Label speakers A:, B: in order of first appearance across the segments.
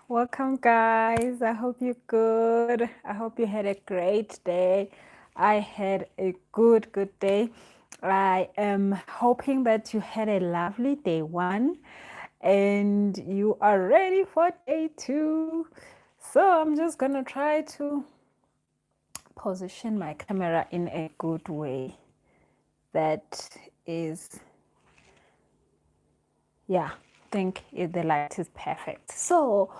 A: Welcome, guys. I hope you're good. I hope you had a great day. I had a good day. I am hoping that you had a lovely day one and you are ready for day two. So, I'm just gonna try to position my camera in a good way that is, yeah, I think the light is perfect. So,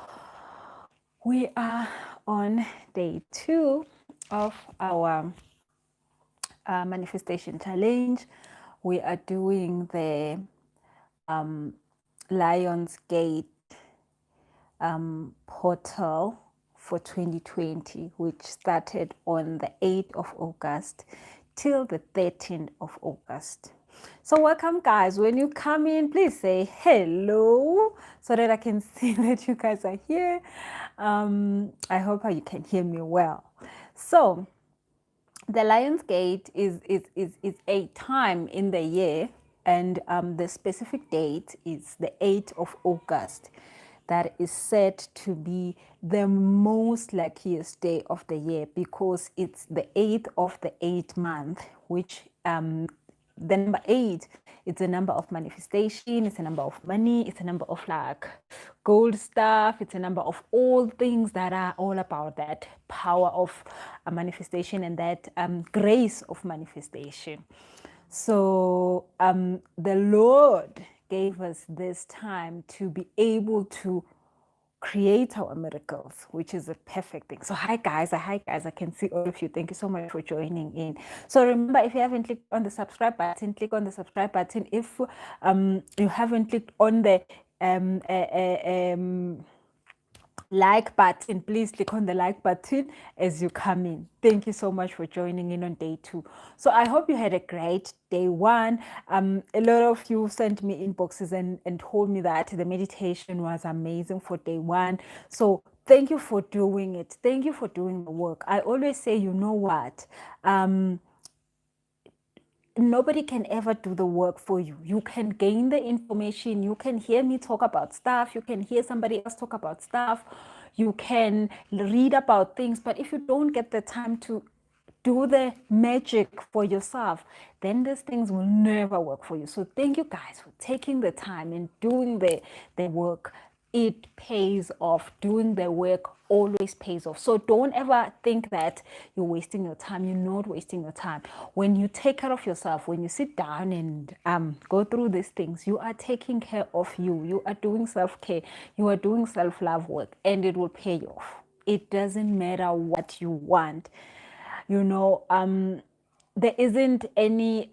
A: we are on day two of our manifestation challenge. We are doing the Lions Gate portal for 2020, which started on the 8th of August till the 13th of August. So welcome, guys. When you come in, please say hello so that I can see that you guys are here. I hope you can hear me well. So the Lionsgate is a time in the year, and the specific date is the 8th of August. That is said to be the most luckiest day of the year because it's the 8th of the 8th month, which the number 8, it's a number of manifestation, it's a number of money, it's a number of like gold stuff, it's a number of all things that are all about that power of a manifestation and that grace of manifestation. So the Lord gave us this time to be able to create our miracles, which is a perfect thing. So hi guys, I can see all of you. Thank you so much for joining in. So remember, if you haven't clicked on the subscribe button, click on the subscribe button. If you haven't clicked on the like button, please click on the like button as you come in. Thank you so much for joining in on day two. So I hope you had a great day one. A lot of you sent me inboxes and told me that the meditation was amazing for day one. So thank you for doing it. Thank you for doing the work. I always say, you know what, nobody can ever do the work for you. You can gain the information, you can hear me talk about stuff, you can hear somebody else talk about stuff, you can read about things, but if you don't get the time to do the magic for yourself, then these things will never work for you. So thank you guys for taking the time and doing the work. It pays off. Doing the work always pays off. So don't ever think that you're wasting your time. You're not wasting your time. When you take care of yourself, when you sit down and go through these things, you are taking care of you. You are doing self-care. You are doing self-love work, and it will pay off. It doesn't matter what you want. There isn't any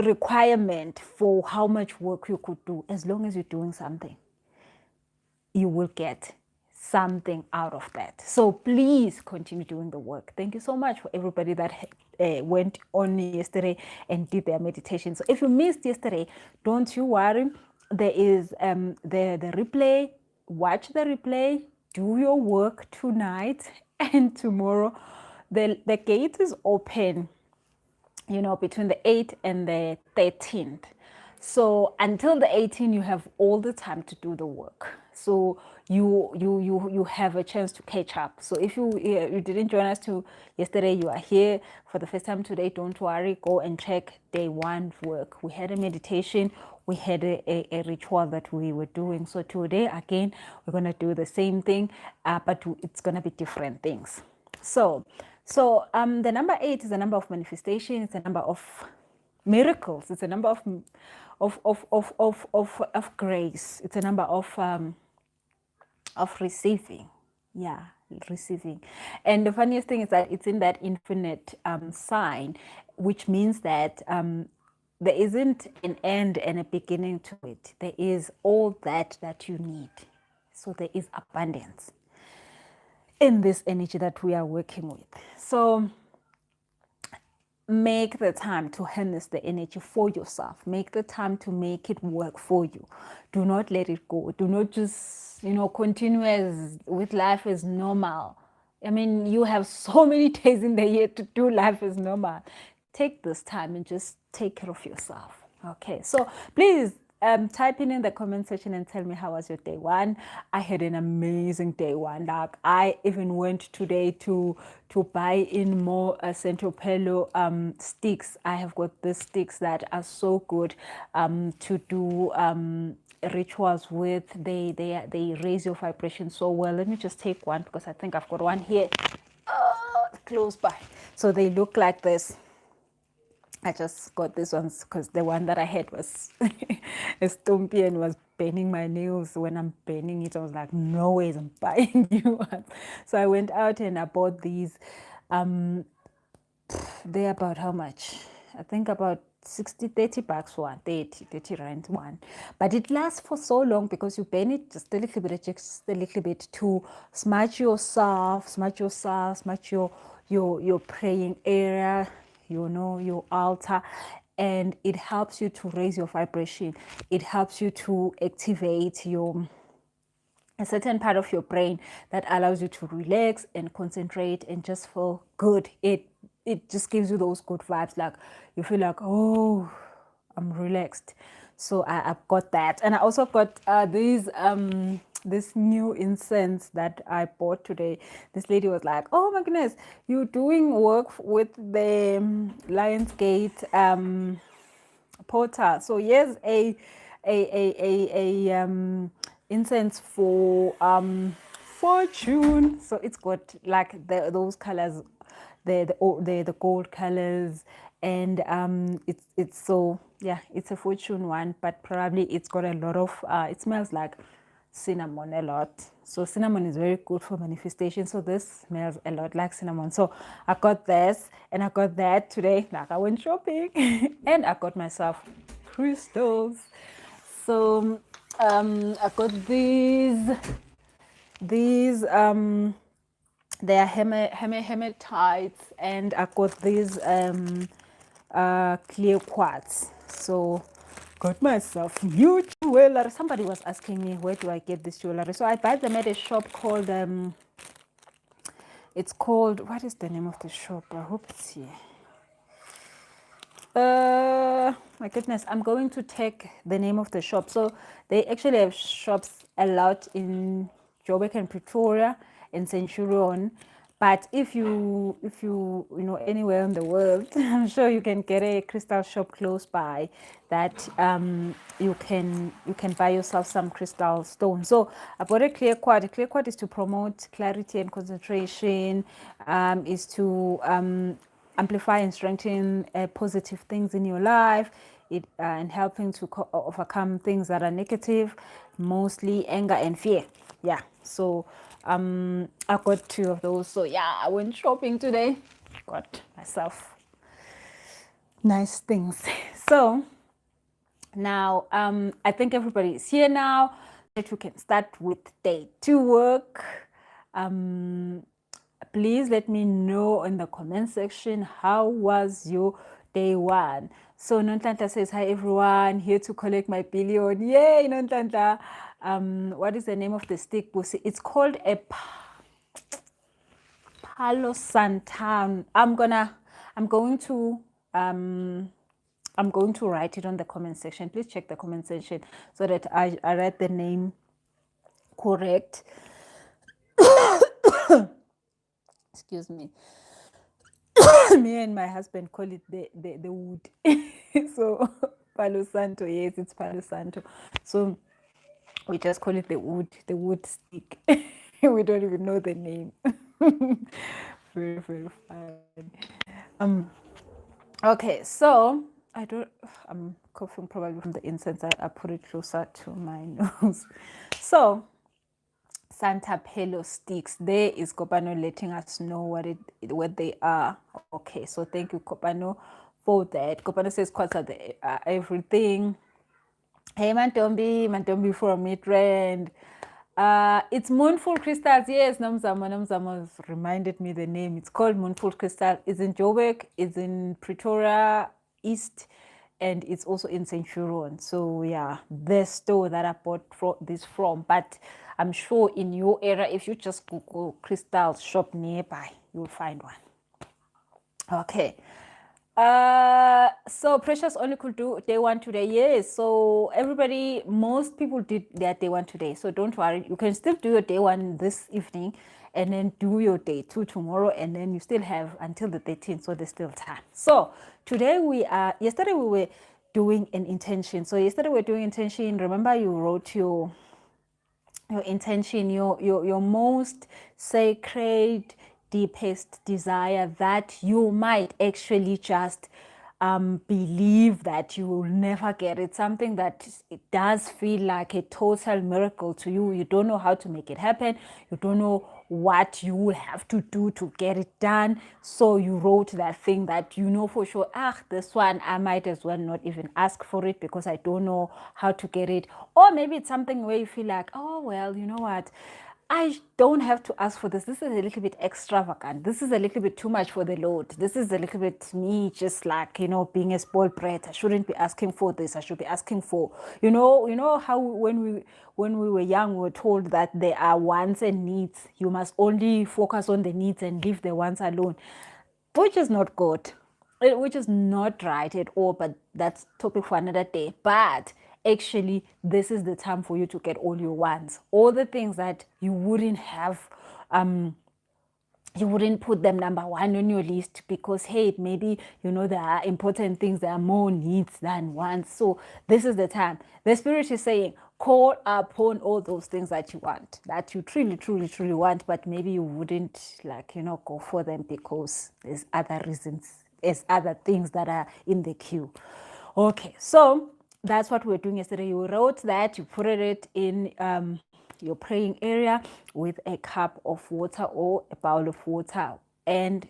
A: requirement for how much work you could do. As long as you're doing something, you will get something out of that. So please continue doing the work. Thank you so much for everybody that went on yesterday and did their meditation. So if you missed yesterday, don't you worry. There is the replay. Watch the replay. Do your work tonight and tomorrow. The gate is open, between the 8th and the 13th. So until the 18th, you have all the time to do the work. So you have a chance to catch up. So if you didn't join us to yesterday, you are here for the first time today, don't worry, go and check day one work. We had a meditation, we had a ritual that we were doing. So today again, we're gonna do the same thing, but it's gonna be different things. So the number 8 is a number of manifestation. It's a number of miracles. It's a number of grace. It's a number of receiving. Yeah, receiving. And the funniest thing is that it's in that infinite sign, which means that there isn't an end and a beginning to it. There is all that you need. So there is abundance in this energy that we are working with. So make the time to harness the energy for yourself. Make the time to make it work for you. Do not let it go. Do not just, continue with life as normal. I mean, you have so many days in the year to do life as normal. Take this time and just take care of yourself. Okay, so please type in the comment section and tell me how was your day one. I had an amazing day one. Like I even went today to buy in more Centro Pelo sticks. I have got these sticks that are so good to do rituals with. They raise your vibration so well. Let me just take one because I think I've got one here close by. So they look like this. I just got this ones because the one that I had was a stumpy and was burning my nails. When I'm burning it, I was like, no ways I'm buying new ones. So I went out and I bought these. They're about how much? I think about 30 bucks one, 30 rand one. But it lasts for so long because you burn it just a little bit, to smudge yourself, smudge your praying area, your altar. And it helps you to raise your vibration. It helps you to activate a certain part of your brain that allows you to relax and concentrate and just feel good. It just gives you those good vibes, like you feel like, oh, I'm relaxed. So I've got that. And I also got this new incense that I bought today. This lady was like, oh my goodness, you're doing work with the Lionsgate portal. So here's a incense for fortune. So it's got like those colors, the gold colors, and it's so, yeah, it's a fortune one, but probably it's got a lot of it smells like cinnamon a lot. So cinnamon is very good for manifestation. So this smells a lot like cinnamon. So I got this and I got that today. Like I went shopping and I got myself crystals. So I got these they are hematites, and I got these clear quartz. So got myself new jewelry. Somebody was asking me, where do I get this jewelry? So I buy them at a shop called it's called, what is the name of the shop? I hope it's here. My goodness, I'm going to take the name of the shop. So they actually have shops a lot in Joburg and Pretoria and Centurion. But if you know anywhere in the world, I'm sure you can get a crystal shop close by that you can buy yourself some crystal stones. So I bought a clear quartz. A clear quartz is to promote clarity and concentration, is to amplify and strengthen positive things in your life, and helping to overcome things that are negative, mostly anger and fear. Yeah, so I got 2 of those. So yeah, I went shopping today, got myself nice things. So now I think everybody is here now, that we can start with day 2 work. Please let me know in the comment section, how was your day 1? So Nontlanta says, hi everyone, here to collect my billion. Yay, Nontlanta. What is the name of the stick, Busi? It's called a Palo Santan. I'm going to write it on the comment section. Please check the comment section so that I write the name correct. Excuse me. Me and my husband call it the wood. So Palo Santo, yes, it's Palo Santo. So we just call it the wood stick. We don't even know the name. Very, very fun. Okay, so I'm coughing probably from the incense. I put it closer to my nose. So Santa Pelo sticks. There is Kopano letting us know what they are. Okay, so thank you, Kopano, for that. Kopano says quartz are everything. Hey, Mantombi from Midrand. It's Moonful Crystals. Yes, Namzama reminded me the name. It's called Moonful Crystal. It's in Joburg. It's in Pretoria East, and it's also in Centurion. So yeah, the store that I bought this from. But I'm sure in your area, if you just Google crystal shop nearby, you'll find one. Okay. So Precious only could do day one today. Yes. So everybody, most people did their day one today. So don't worry. You can still do your day one this evening and then do your day two tomorrow. And then you still have until the 13th. So there's still time. So today yesterday we were doing an intention. So yesterday we were doing intention. Remember you wrote your intention, your most sacred, deepest desire that you might actually just believe that you will never get it. Something that it does feel like a total miracle to you. You don't know how to make it happen. You don't know what you will have to do to get it done. So you wrote that thing that you know for sure, this one, I might as well not even ask for it because I don't know how to get it. Or maybe it's something where you feel like, oh, well, you know what? I don't have to ask for this. This is a little bit extravagant. This is a little bit too much for the Lord. This is a little bit me just like, being a spoiled brat. I shouldn't be asking for this. I should be asking for, how when we were young, we were told that there are wants and needs. You must only focus on the needs and leave the wants alone, which is not good, which is not right at all, but that's topic for another day. But actually, this is the time for you to get all your wants, all the things that you wouldn't have, you wouldn't put them number one on your list because, hey, maybe, there are important things, there are more needs than wants. So this is the time. The Spirit is saying, call upon all those things that you want, that you truly, truly, truly want, but maybe you wouldn't go for them because there's other reasons, there's other things that are in the queue. Okay, so that's what we were doing yesterday. You wrote that, you put it in your praying area with a cup of water or a bowl of water, and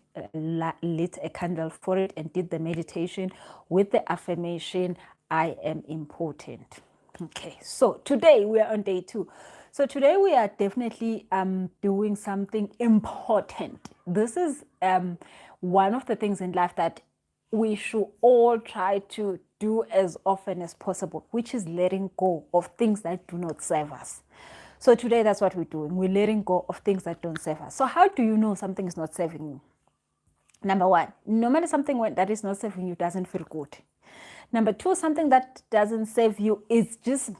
A: lit a candle for it and did the meditation with the affirmation, I am important. Okay, so today we are on day 2. So today we are definitely doing something important. This is one of the things in life that we should all try to do as often as possible, which is letting go of things that do not serve us. So today that's what we're doing. We're letting go of things that don't serve us. So how do you know something is not serving you? Number one, no matter something that is not serving you doesn't feel good. Number two, something that doesn't serve you is just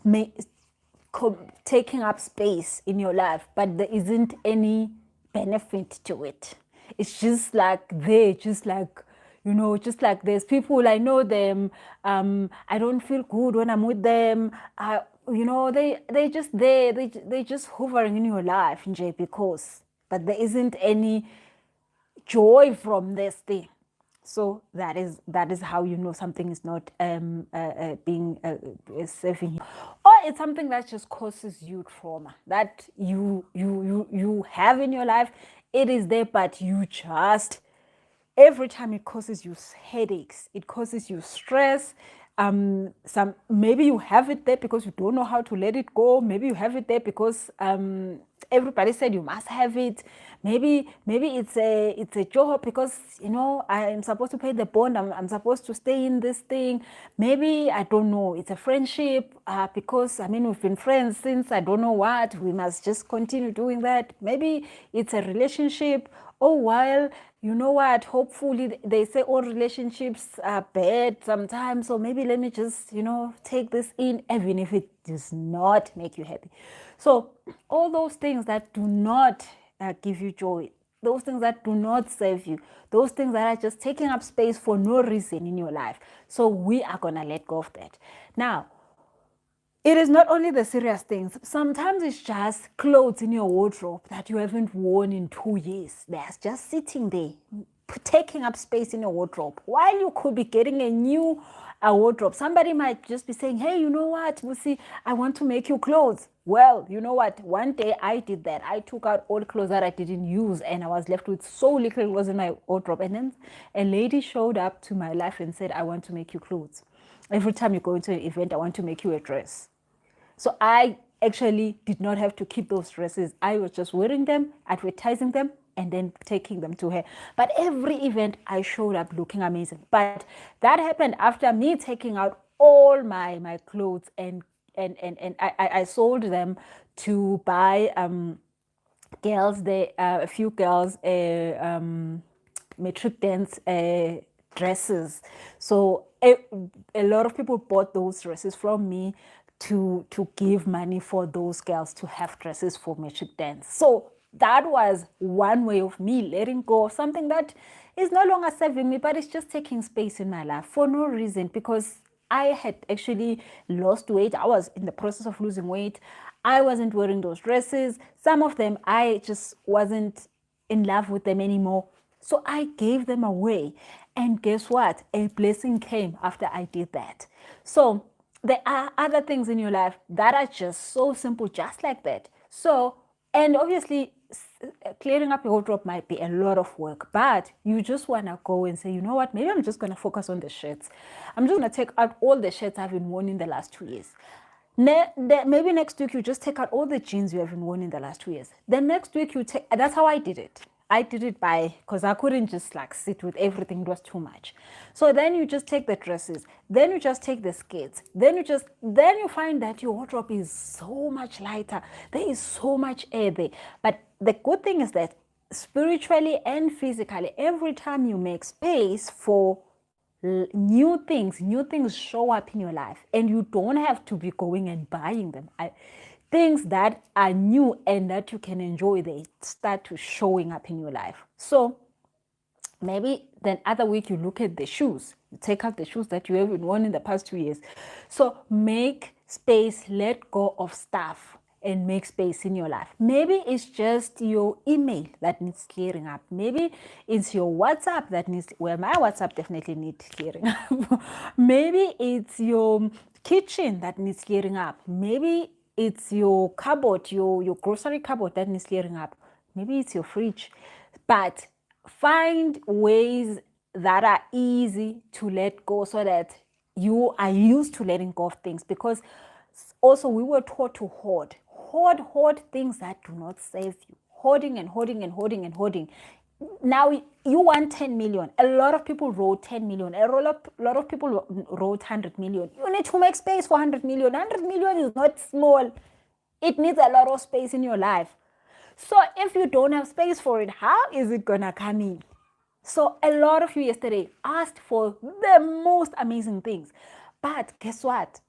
A: taking up space in your life, but there isn't any benefit to it. It's just like just like there's people, I know them, I don't feel good when I'm with them. They just there, they just hovering in your life, because, but there isn't any joy from this thing. So that is how you know something is not being serving you, or it's something that just causes you trauma that you have in your life. It is there, but you just, every time it causes you headaches, it causes you stress. Maybe you have it there because you don't know how to let it go. Maybe you have it there because everybody said you must have it. Maybe it's a job because I'm supposed to pay the bond. I'm supposed to stay in this thing. Maybe, I don't know, it's a friendship because we've been friends since I don't know what. We must just continue doing that. Maybe it's a relationship. Oh, well, you know what, hopefully, they say all relationships are bad sometimes, so maybe let me just take this in, even if it does not make you happy. So all those things that do not give you joy, those things that do not serve you, those things that are just taking up space for no reason in your life, so we are gonna let go of that. Now, it is not only the serious things. Sometimes it's just clothes in your wardrobe that you haven't worn in 2 years. They're just sitting there, taking up space in your wardrobe, while you could be getting a new wardrobe. Somebody might just be saying, hey, you know what, Musi, I want to make you clothes. Well, you know what, one day I did that. I took out all the clothes that I didn't use, and I was left with so little clothes in my wardrobe. And then a lady showed up to my life and said, I want to make you clothes. Every time you go into an event, I want to make you a dress. So I actually did not have to keep those dresses. I was just wearing them, advertising them, and then taking them to her. But every event, I showed up looking amazing. But that happened after me taking out all my clothes and I sold them to buy girls, a few girls, matric dance dresses. So a lot of people bought those dresses from me to give money for those girls to have dresses for Matric Dance. So that was one way of me letting go of something that is no longer serving me, but it's just taking space in my life for no reason, because I had actually lost weight. I was in the process of losing weight. I wasn't wearing those dresses. Some of them, I just wasn't in love with them anymore. So I gave them away. And guess what? A blessing came after I did that. So there are other things in your life that are just so simple, just like that. So, and obviously, clearing up your wardrobe might be a lot of work, but you just want to go and say, you know what, maybe I'm just going to focus on the shirts. I'm just going to take out all the shirts I've been worn in the last 2 years. Maybe next week you just take out all the jeans you haven't worn in the last 2 years. Then next week you take, that's how I did it. I did it because I couldn't just like sit with everything. It was too much. So then you just take the dresses, then you just take the skirts, then you find that your wardrobe is so much lighter. There is so much air there. But the good thing is that spiritually and physically, every time you make space for new things show up in your life, and you don't have to be going and buying them. Things that are new and that you can enjoy, they start to showing up in your life. So maybe then other week you look at the shoes, you take out the shoes that you haven't worn in the past 2 years. So make space, let go of stuff, and make space in your life. Maybe it's just your email that needs clearing up. Maybe it's your WhatsApp that needs, well, my WhatsApp definitely needs clearing up. Maybe it's your kitchen that needs clearing up. Maybe it's your cupboard, your grocery cupboard that needs clearing up. Maybe it's your fridge. But find ways that are easy to let go, so that you are used to letting go of things. Because also we were taught to hoard things that do not serve you. Hoarding and hoarding and hoarding and hoarding. Now you want 10 million. A lot of people wrote 10 million. A lot of people wrote 100 million. You need to make space for 100 million. 100 million is not small. It needs a lot of space in your life. So if you don't have space for it, how is it gonna come in? So a lot of you yesterday asked for the most amazing things. But guess what?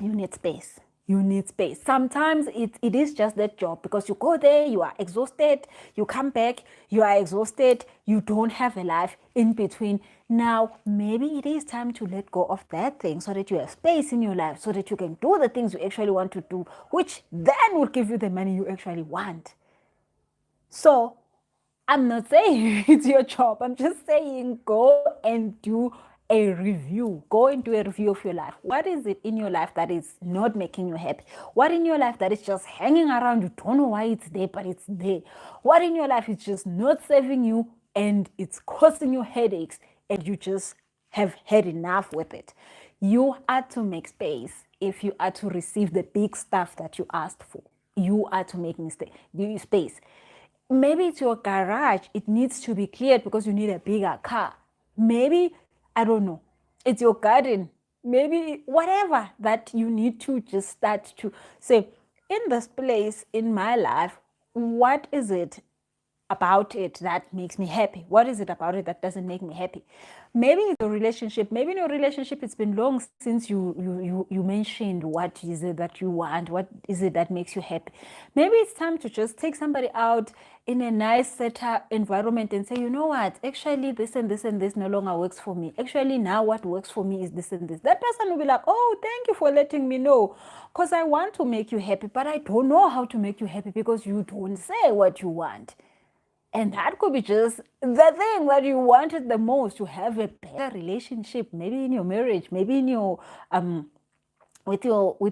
A: You need space. You need space. Sometimes it is just that job, because you go there, you are exhausted, you come back, you are exhausted, you don't have a life in between. Now, maybe it is time to let go of that thing, so that you have space in your life, so that you can do the things you actually want to do, which then will give you the money you actually want. So I'm not saying it's your job. I'm just saying go and do a review. Go and do a review of your life. What is it in your life that is not making you happy? What in your life that is just hanging around? You don't know why it's there, but it's there. What in your life is just not serving you and it's causing you headaches, and you just have had enough with it? You are to make space if you are to receive the big stuff that you asked for. You are to make space. Maybe it's your garage. It needs to be cleared because you need a bigger car. Maybe, I don't know, it's your garden. Maybe whatever that you need to just start to say, in this place in my life, what is it about it that makes me happy? What is it about it that doesn't make me happy? Maybe it's your relationship. Maybe in your relationship it's been long since you mentioned what is it that you want, what is it that makes you happy. Maybe it's time to just take somebody out in a nice setup environment and say, you know what, actually this and this and this no longer works for me. Actually now what works for me is this and this. That person will be like, oh, thank you for letting me know, because I want to make you happy, but I don't know how to make you happy because you don't say what you want. And that could be just the thing that you wanted the most, to have a better relationship, maybe in your marriage, maybe in your with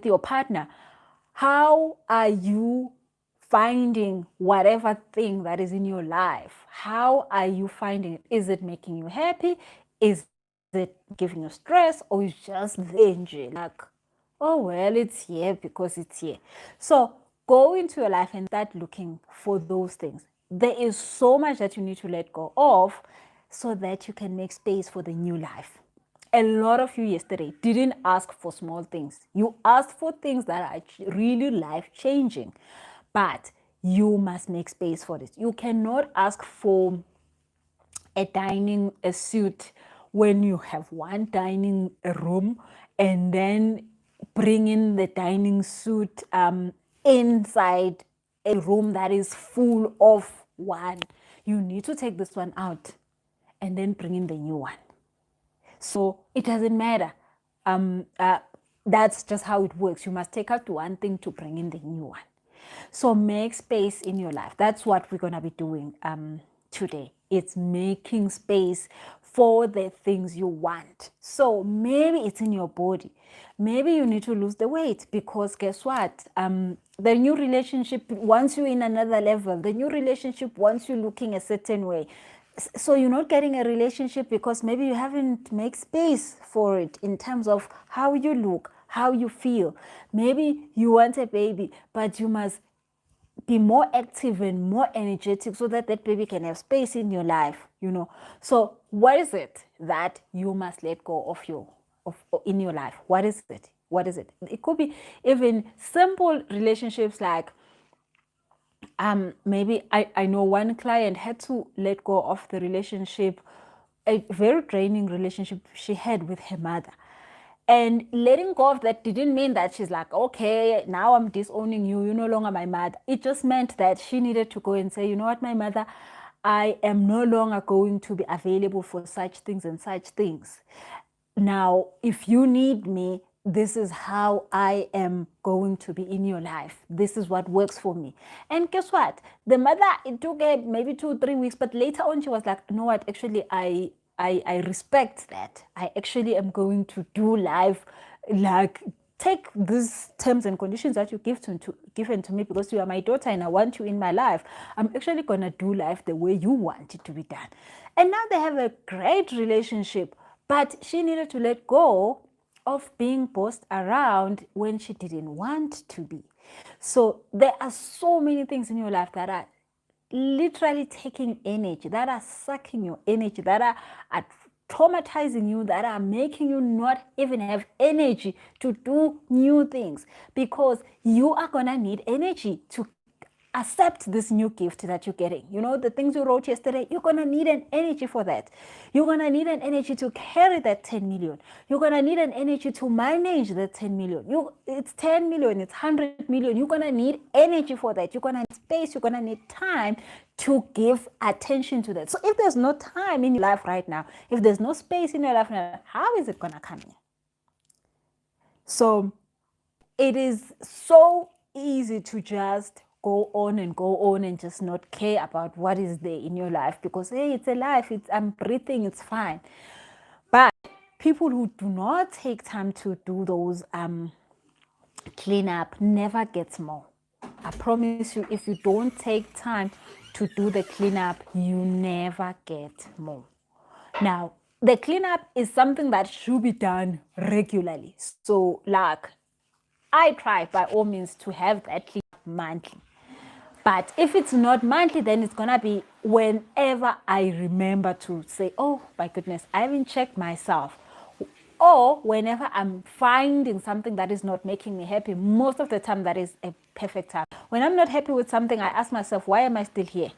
A: your partner. How are you finding whatever thing that is in your life? How are you finding it? Is it making you happy? Is it giving you stress? Or is just there, like, oh well, it's here because it's here? So go into your life and start looking for those things. There is so much that you need to let go of, so that you can make space for the new life. A lot of you yesterday didn't ask for small things. You asked for things that are really life-changing. But you must make space for it. You cannot ask for a dining a suite when you have one dining room, and then bring in the dining suite inside a room that is full of one. You need to take this one out and then bring in the new one. So it doesn't matter. That's just how it works. You must take out one thing to bring in the new one. So make space in your life. That's what we're going to be doing today. It's making space for the things you want. So maybe it's in your body. Maybe you need to lose the weight, because guess what? The new relationship wants you in another level. The new relationship wants you looking a certain way. So you're not getting a relationship because maybe you haven't made space for it in terms of how you look, how you feel. Maybe you want a baby, but you must be more active and more energetic so that that baby can have space in your life, So what is it that you must let go of in your life? What is it? What is it? It could be even simple relationships like maybe I know one client had to let go of the relationship, a very draining relationship she had with her mother. And letting go of that didn't mean that she's like, okay, now I'm disowning you, you're no longer my mother. It just meant that she needed to go and say, you know what, my mother, I am no longer going to be available for such things and such things. Now, if you need me, this is how I am going to be in your life. This is what works for me. And guess what? The mother, it took her maybe 2-3 weeks, but later on she was like, you know what, actually, I respect that. I actually am going to do life, like take these terms and conditions that you given to me because you are my daughter and I want you in my life. I'm actually going to do life the way you want it to be done. And now they have a great relationship, but she needed to let go of being bossed around when she didn't want to be. So there are so many things in your life that are literally taking energy, that are sucking your energy, that are traumatizing you, that are making you not even have energy to do new things, because you are going to need energy to accept this new gift that you're getting. The things you wrote yesterday, you're going to need an energy for that. You're going to need an energy to carry that 10 million. You're going to need an energy to manage that 10 million. It's 10 million, it's 100 million. You're going to need energy for that. You're going to need space. You're going to need time to give attention to that. So if there's no time in your life right now, if there's no space in your life now, how is it going to come in? So it is so easy to just go on and just not care about what is there in your life, because hey, it's a life, I'm breathing, it's fine. But people who do not take time to do those cleanup never gets more. I promise you, if you don't take time to do the cleanup, you never get more. Now, the cleanup is something that should be done regularly. So like, I try by all means to have that cleanup monthly. But if it's not monthly, then it's going to be whenever I remember to say, oh my goodness, I haven't checked myself. Or whenever I'm finding something that is not making me happy. Most of the time, that is a perfect time. When I'm not happy with something, I ask myself, why am I still here?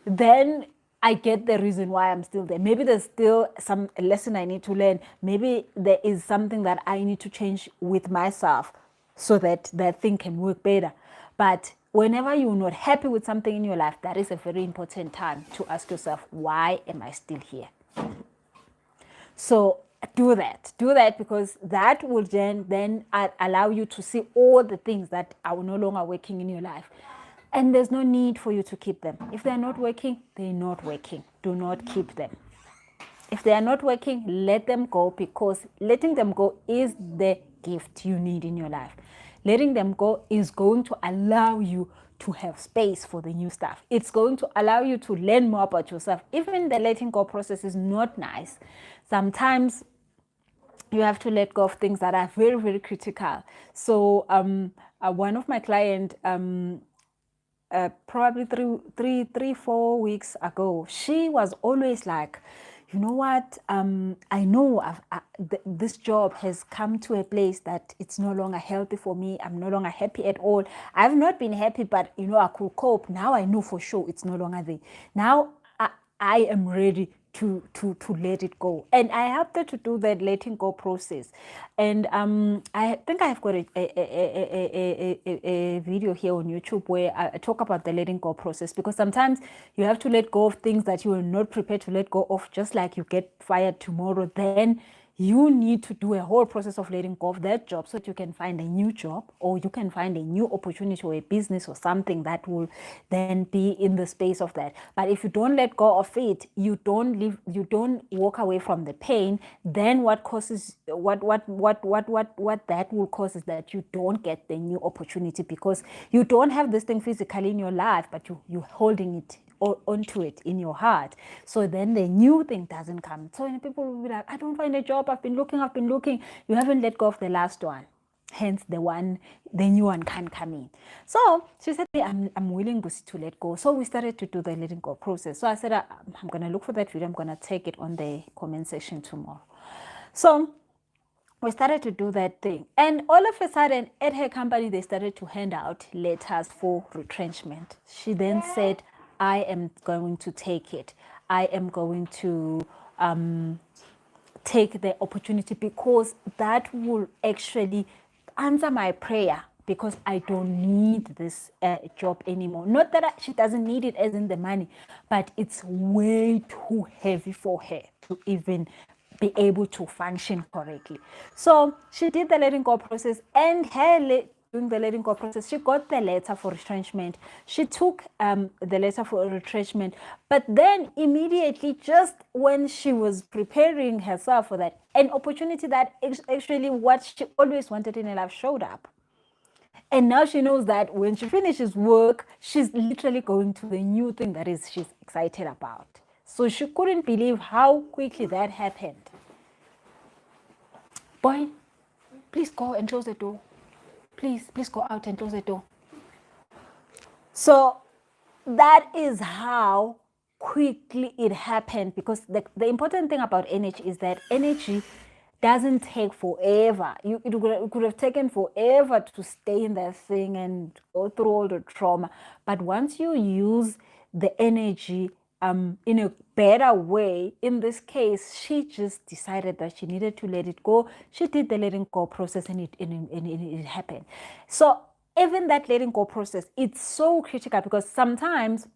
A: Then I get the reason why I'm still there. Maybe there's still some lesson I need to learn. Maybe there is something that I need to change with myself so that that thing can work better. But whenever you're not happy with something in your life, that is a very important time to ask yourself, why am I still here? So do that, because that will then allow you to see all the things that are no longer working in your life. And there's no need for you to keep them. If they're not working, they're not working. Do not keep them. If they are not working, let them go, because letting them go is the gift you need in your life. Letting them go is going to allow you to have space for the new stuff. It's going to allow you to learn more about yourself. Even the letting go process is not nice. Sometimes you have to let go of things that are very, very critical. So one of my clients, probably 4 weeks ago, she was always like, you know what, I know this job has come to a place that it's no longer healthy for me. I'm no longer happy at all. I've not been happy, but I could cope. Now I know for sure it's no longer there. Now I am ready to let it go. And I have to do that letting go process. And I think I've got a video here on YouTube where I talk about the letting go process, because sometimes you have to let go of things that you are not prepared to let go of, just like you get fired tomorrow. Then you need to do a whole process of letting go of that job so that you can find a new job, or you can find a new opportunity or a business or something that will then be in the space of that. But if you don't let go of it, you don't walk away from the pain, then what causes what that will cause is that you don't get the new opportunity, because you don't have this thing physically in your life, but you're holding it onto it in your heart. So then the new thing doesn't come. So when people will be like, I don't find a job, I've been looking, you haven't let go of the last one. Hence the new one can't come in. So she said, I'm willing to let go. So we started to do the letting go process. So I said, I'm going to look for that video. I'm going to take it on the comment section tomorrow. So we started to do that thing. And all of a sudden, at her company, they started to hand out letters for retrenchment. She then said, I am going to take it. I am going to take the opportunity, because that will actually answer my prayer, because I don't need this job anymore. Not that she doesn't need it as in the money, but it's way too heavy for her to even be able to function correctly. So she did the letting go process, and during the letting go process, she got the letter for retrenchment. She took the letter for retrenchment, but then immediately, just when she was preparing herself for that, an opportunity that actually what she always wanted in her life showed up. And now she knows that when she finishes work, she's literally going to the new thing that she's excited about. So she couldn't believe how quickly that happened. Boy, please go and close the door. Please go out and close the door. So that is how quickly it happened, because the important thing about energy is that energy doesn't take forever. It could have taken forever to stay in that thing and go through all the trauma. But once you use the energy in a better way, in this case, she just decided that she needed to let it go. She did the letting go process, and it happened. So even that letting go process, it's so critical, because sometimes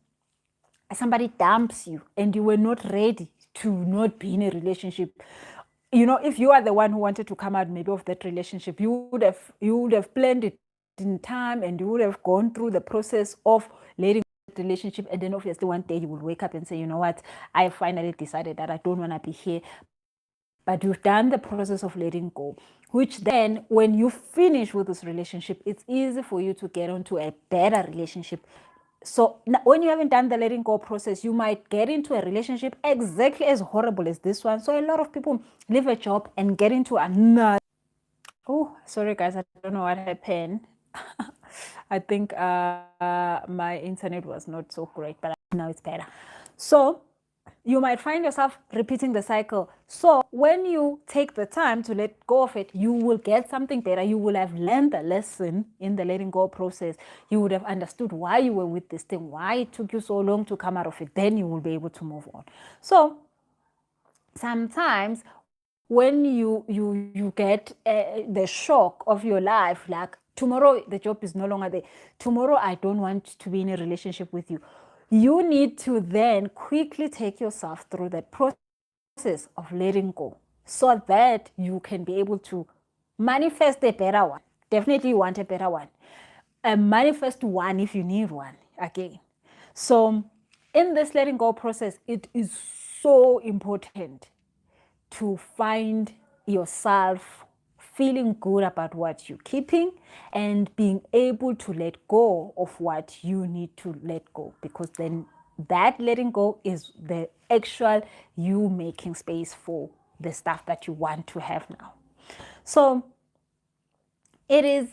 A: somebody dumps you and you were not ready to not be in a relationship. If you are the one who wanted to come out maybe of that relationship, you would have planned it in time, and you would have gone through the process of letting go of the relationship. And then obviously one day you will wake up and say, you know what, I finally decided that I don't want to be here. But you've done the process of letting go, which then when you finish with this relationship, it's easy for you to get onto a better relationship. So when you haven't done the letting go process, you might get into a relationship exactly as horrible as this one. So a lot of people leave a job and get into another. Oh, sorry guys, I don't know what happened. I think my internet was not so great, but now it's better. So you might find yourself repeating the cycle. So when you take the time to let go of it, you will get something better. You will have learned the lesson in the letting go process. You would have understood why you were with this thing, why it took you so long to come out of it. Then you will be able to move on. So sometimes when you get the shock of your life, like tomorrow the job is no longer there, tomorrow I don't want to be in a relationship with you, you need to then quickly take yourself through that process of letting go, so that you can be able to manifest a better one. Definitely you want a better one. Manifest one if you need one again. So in this letting go process, it is so important to find yourself feeling good about what you're keeping, and being able to let go of what you need to let go, because then that letting go is the actual you making space for the stuff that you want to have now. So it is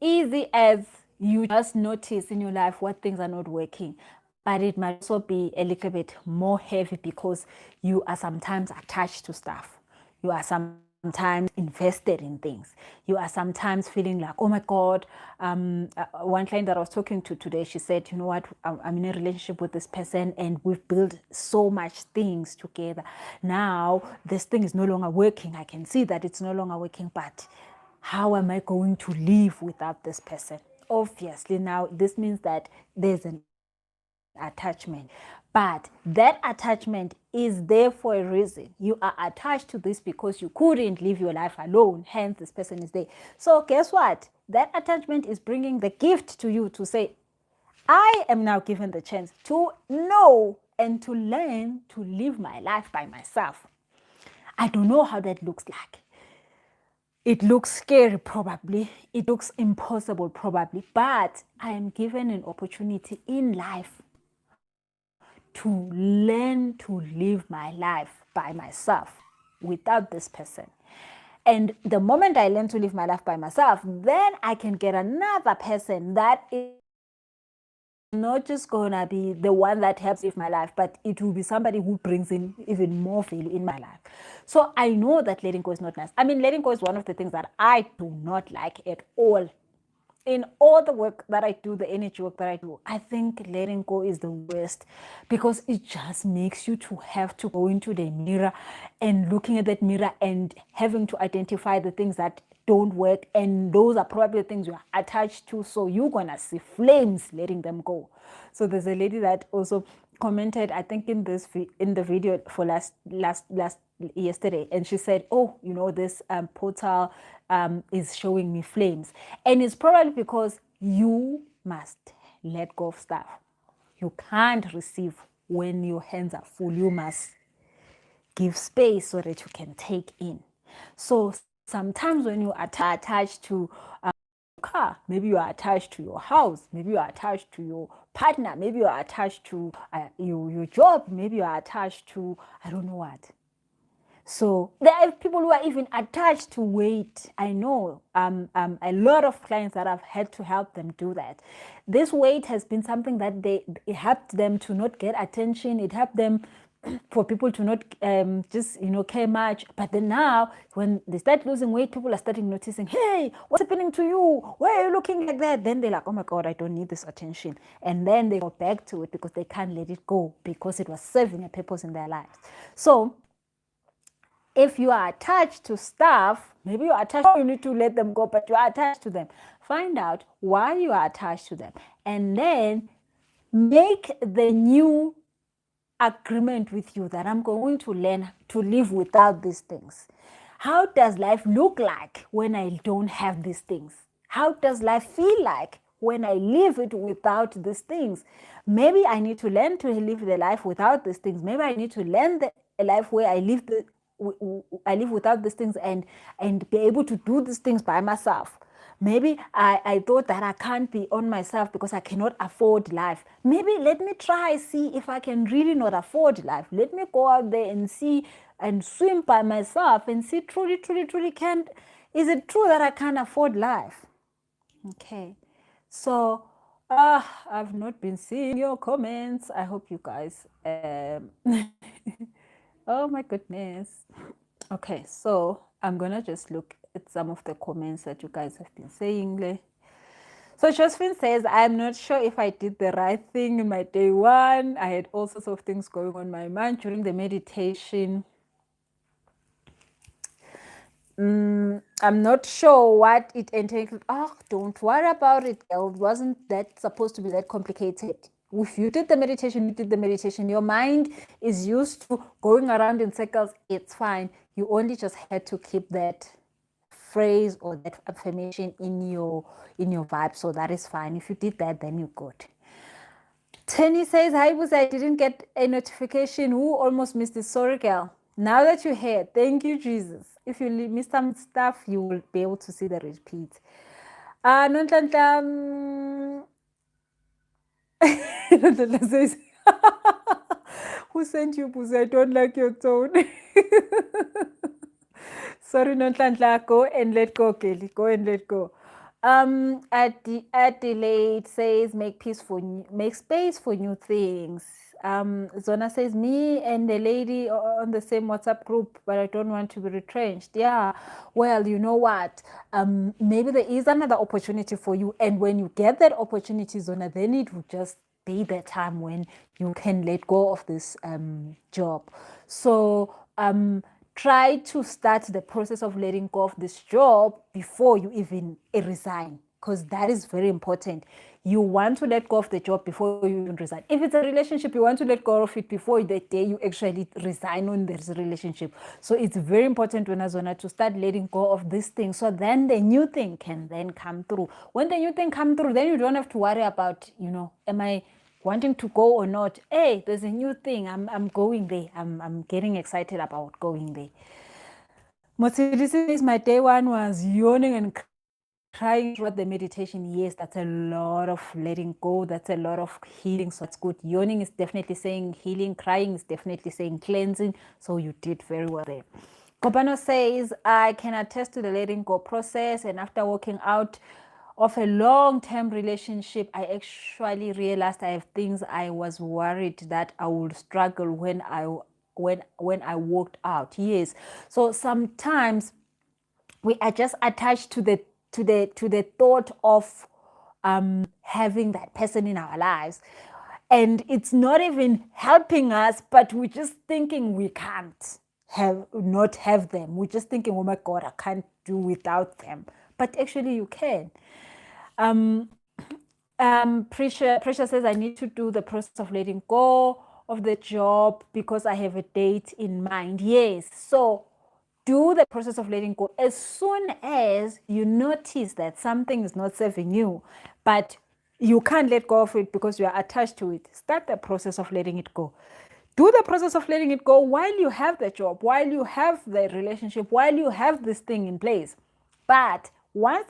A: easy as you just notice in your life what things are not working, but it might also be a little bit more heavy, because you are sometimes attached to stuff. You are sometimes sometimes invested in things. You are sometimes feeling like, oh my God. One client that I was talking to today, she said, you know what, I'm in a relationship with this person and we've built so much things together. Now this thing is no longer working. I can see that it's no longer working, but how am I going to live without this person? Obviously, now this means that there's an attachment, but that attachment is there for a reason. You are attached to this because you couldn't live your life alone, hence this person is there. So guess what, that attachment is bringing the gift to you to say, I am now given the chance to know and to learn to live my life by myself. I don't know how that looks like. It looks scary, probably. It looks impossible, probably. But I am given an opportunity in life to learn to live my life by myself without this person. And the moment I learn to live my life by myself, then I can get another person that is not just gonna be the one that helps live my life, but it will be somebody who brings in even more value in my life. So I know that letting go is not nice. I mean, letting go is one of the things that I do not like at all. In all the work that I do, the energy work that I do, I think letting go is the worst, because it just makes you to have to go into the mirror and looking at that mirror and having to identify the things that don't work, and those are probably the things you are attached to, so you're gonna see flames letting them go. So there's a lady that also commented, I think in the video for last yesterday, and she said, oh, you know, this portal is showing me flames, and it's probably because you must let go of stuff. You can't receive when your hands are full. You must give space so that you can take in. So sometimes when you are attached to car, maybe you are attached to your house, maybe you are attached to your partner, maybe you are attached to your job, maybe you are attached to I don't know what. So there are people who are even attached to weight. I know a lot of clients that I've had to help them do that. This weight has been something that it helped them to not get attention. It helped them for people to not just care much. But then now when they start losing weight, people are starting noticing, hey, what's happening to you? Why are you looking like that? Then they're like, oh my God, I don't need this attention. And then they go back to it because they can't let it go, because it was serving a purpose in their lives. So if you are attached to stuff, maybe you are attached, you need to let them go, but you are attached to them. Find out why you are attached to them, and then make the new agreement with you that I'm going to learn to live without these things. How does life look like when I don't have these things? How does life feel like when I live it without these things? Maybe I need to learn to live the life without these things. Maybe I need to learn a life where I live without these things and be able to do these things by myself. Maybe I thought that I can't be on myself because I cannot afford life. Maybe let me try, see if I can really not afford life. Let me go out there and see and swim by myself and see truly is it true that I can't afford life? Okay. So I've not been seeing your comments. I hope you guys oh my goodness. Okay, so I'm gonna just look at some of the comments that you guys have been saying. So Josephine says, I'm not sure if I did the right thing in my day one. I had all sorts of things going on in my mind during the meditation. I'm not sure what it entailed. Oh, don't worry about it, girl. It wasn't that supposed to be that complicated. If you did the meditation, you did the meditation. Your mind is used to going around in circles. It's fine. You only just had to keep that phrase or that affirmation in your vibe. So that is fine. If you did that, then you're good. Tenny says, hi, Busa, I didn't get a notification. Who almost missed it? Sorry, girl. Now that you're here, thank you, Jesus. If you miss some stuff, you will be able to see the repeat. Nontlantla says, who sent you, Busa? I don't like your tone. Sorry, Nontlantla, go and let go, Kelly. Go and let go. Adelaide says, make space for new things. Zona says, me and the lady on the same WhatsApp group, but I don't want to be retrenched. Yeah, well, you know what? Maybe there is another opportunity for you. And when you get that opportunity, Zona, then it will just be the time when you can let go of this job. So try to start the process of letting go of this job before you even resign, because that is very important. You want to let go of the job before you even resign. If it's a relationship, you want to let go of it before the day you actually resign on this relationship. So it's very important, Zona, to start letting go of this thing, so then the new thing can then come through. When the new thing comes through, then you don't have to worry about, am I wanting to go or not? Hey, there's a new thing. I'm going there. I'm getting excited about going there. Motsidi says my day one was yawning and crying throughout the meditation. Yes, that's a lot of letting go. That's a lot of healing. So that's good. Yawning is definitely saying healing. Crying is definitely saying cleansing. So you did very well there. Kopano says, I can attest to the letting go process. And after walking out of a long-term relationship, I actually realized I have things I was worried that I would struggle when I walked out. Yes. So sometimes we are just attached to the thought of having that person in our lives, and it's not even helping us, but we're just thinking we can't not have them. We're just thinking, oh my God, I can't do without them, but actually you can. Pressure says, I need to do the process of letting go of the job because I have a date in mind. Yes, so do the process of letting go as soon as you notice that something is not serving you, but you can't let go of it because you are attached to it. Start the process of letting it go. Do the process of letting it go while you have the job, while you have the relationship, while you have this thing in place. But once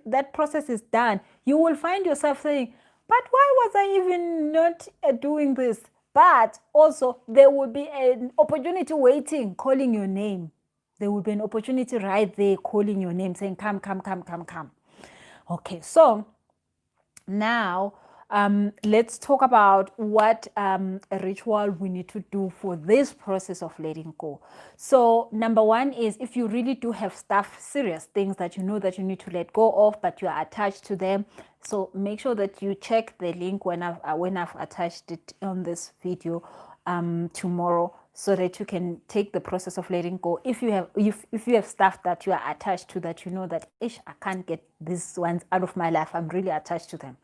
A: that process is done, you will find yourself saying, but why was I even not doing this? But also, there will be an opportunity waiting, calling your name. There will be an opportunity right there calling your name, saying, come, come, come, come, come. Okay, so now let's talk about what a ritual we need to do for this process of letting go. So number one is, if you really do have stuff, serious things that you know that you need to let go of, but you are attached to them, so make sure that you check the link when I've attached it on this video tomorrow, so that you can take the process of letting go. If you have stuff that you are attached to, that you know that I can't get these ones out of my life, I'm really attached to them.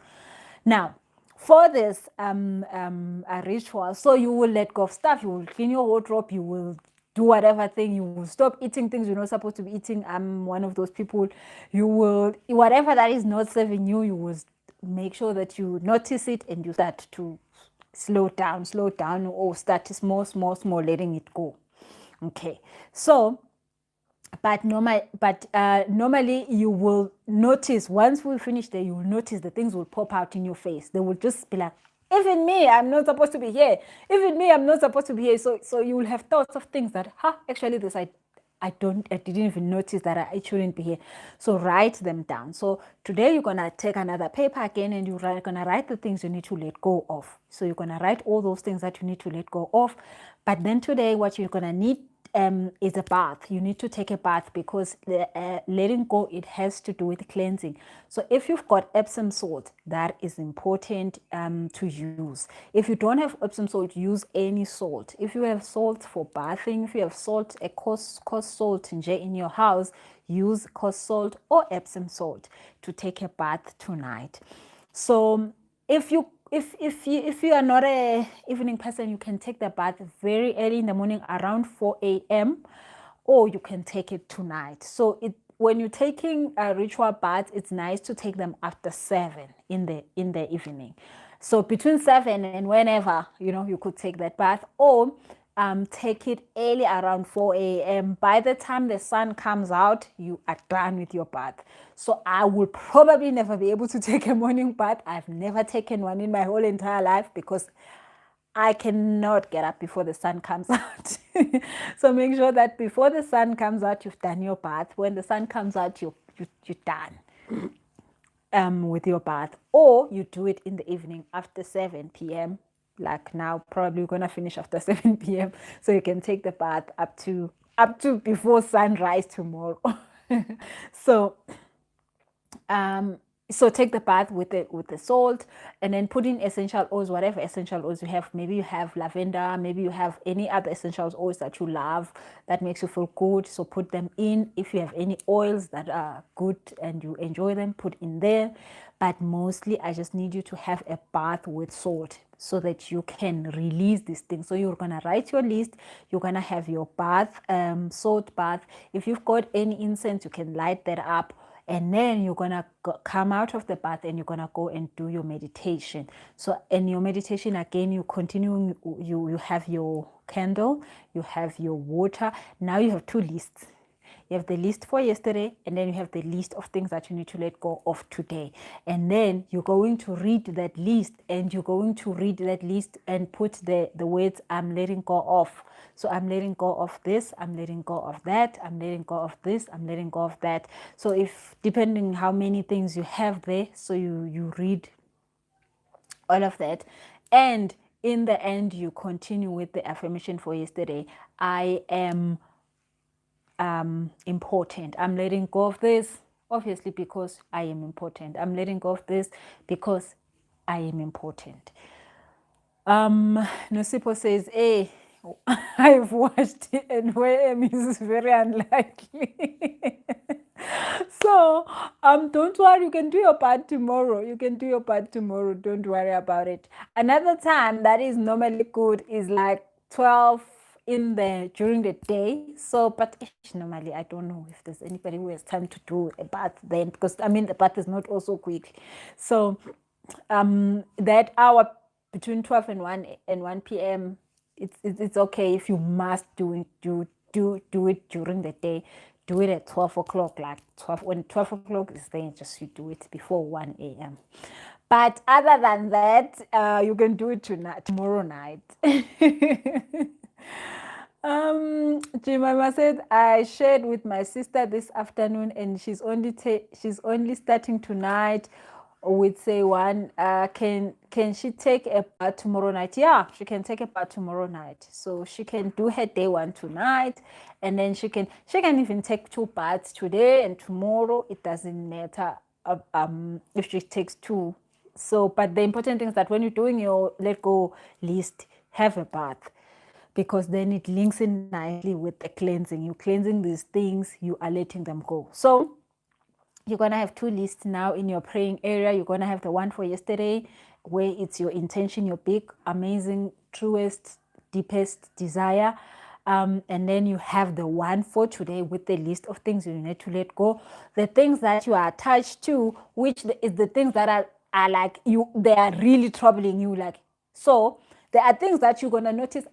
A: Now, for this a ritual, so you will let go of stuff, you will clean your wardrobe, you will do whatever thing, you will stop eating things you're not supposed to be eating. I'm one of those people. You will, whatever that is not serving you, you will make sure that you notice it and you start to slow down, or start small, letting it go. Okay, so normally you will notice, once we finish there, you will notice the things will pop out in your face. They will just be like, even me, I'm not supposed to be here. Even me, I'm not supposed to be here. So you will have thoughts of things that, actually this I didn't even notice that I shouldn't be here. So write them down. So today you're gonna take another paper again, and you're gonna write the things you need to let go of. So you're gonna write all those things that you need to let go of. But then today, what you're gonna need is a bath. You need to take a bath, because letting go, it has to do with cleansing. So if you've got Epsom salt, that is important to use. If you don't have Epsom salt, use any salt. If you have salt for bathing, if you have salt, a coarse salt in your house, use coarse salt or Epsom salt to take a bath tonight. So if you are not a evening person, you can take the bath very early in the morning, around 4 a.m., or you can take it tonight. So when you're taking a ritual bath, it's nice to take them after 7 in the evening. So between 7 and whenever, you could take that bath, or take it early around 4 a.m. By the time the sun comes out, you are done with your bath. So I will probably never be able to take a morning bath. I've never taken one in my whole entire life, because I cannot get up before the sun comes out. So make sure that before the sun comes out, you've done your bath. When the sun comes out, you're done with your bath. Or you do it in the evening after 7 p.m. like now probably we're gonna finish after 7 p.m. So you can take the bath up to before sunrise tomorrow. So um so take the bath with the salt, and then put in essential oils, whatever essential oils you have. Maybe you have lavender, maybe you have any other essential oils that you love that makes you feel good, so put them in. If you have any oils that are good and you enjoy them, put in there. But mostly I just need you to have a bath with salt so that you can release these things. So you're gonna write your list, you're gonna have your bath, salt bath. If you've got any incense, you can light that up, and then you're gonna come out of the bath and you're gonna go and do your meditation. So in your meditation, again, you continue, you have your candle, you have your water. Now you have two lists. You have the list for yesterday, and then you have the list of things that you need to let go of today. And then you're going to read that list, and you're going to read that list and put the words, I'm letting go of. So I'm letting go of this, I'm letting go of that, I'm letting go of this, I'm letting go of that. So if, depending how many things you have there, so you read all of that. And in the end, you continue with the affirmation for yesterday. I am important. I'm letting go of this, obviously, because I am important. I'm letting go of this because I am important. Nosipo says, hey, I've watched it, and where am is very unlikely. So don't worry, you can do your part tomorrow. You can do your part tomorrow. Don't worry about it. Another time that is normally good is like 12 in the during the day. So, but normally I don't know if there's anybody who has time to do a bath then, because I mean the bath is not also quick. So that hour between 12 and 1 p.m, it's okay. If you must do it, do it during the day. Do it at 12 o'clock, like 12, when 12 o'clock is there, just you do it before 1 a.m. But other than that, you can do it tonight, tomorrow night. Jemima said, I shared with my sister this afternoon, and she's only starting tonight with say one. Can she take a bath tomorrow night? Yeah, she can take a bath tomorrow night. So she can do her day one tonight, and then she can even take 2 baths today and tomorrow. It doesn't matter if she takes 2. So, but the important thing is that when you're doing your let go list, have a bath, because then it links in nicely with the cleansing. You're cleansing these things, you are letting them go. So you're going to have 2 lists now in your praying area. You're going to have the one for yesterday, where it's your intention, your big, amazing, truest, deepest desire. And then you have the one for today with the list of things you need to let go. The things that you are attached to, which is the things that are like you, they are really troubling you. Like, so there are things that you're going to notice,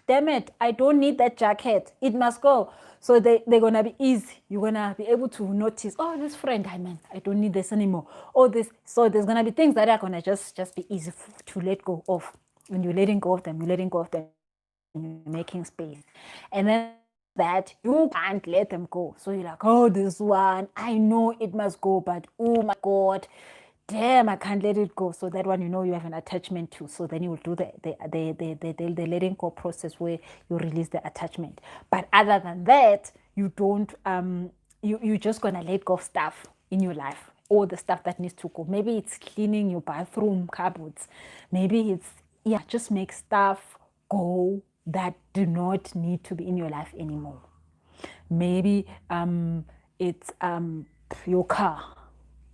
A: damn it, I don't need that jacket. It must go. So they're going to be easy. You're going to be able to notice, oh, this friend, I don't need this anymore. Oh, this. So there's going to be things that are going to just be easy to let go of. When you're letting go of them, you're letting go of them, you're making space. And then that you can't let them go. So you're like, oh, this one, I know it must go, but oh my God, damn, I can't let it go. So that one, you know, you have an attachment to. So then you will do the letting go process where you release the attachment. But other than that, you don't, you're just going to let go of stuff in your life, all the stuff that needs to go. Maybe it's cleaning your bathroom cupboards. Maybe it's, just make stuff go that do not need to be in your life anymore. Maybe it's your car.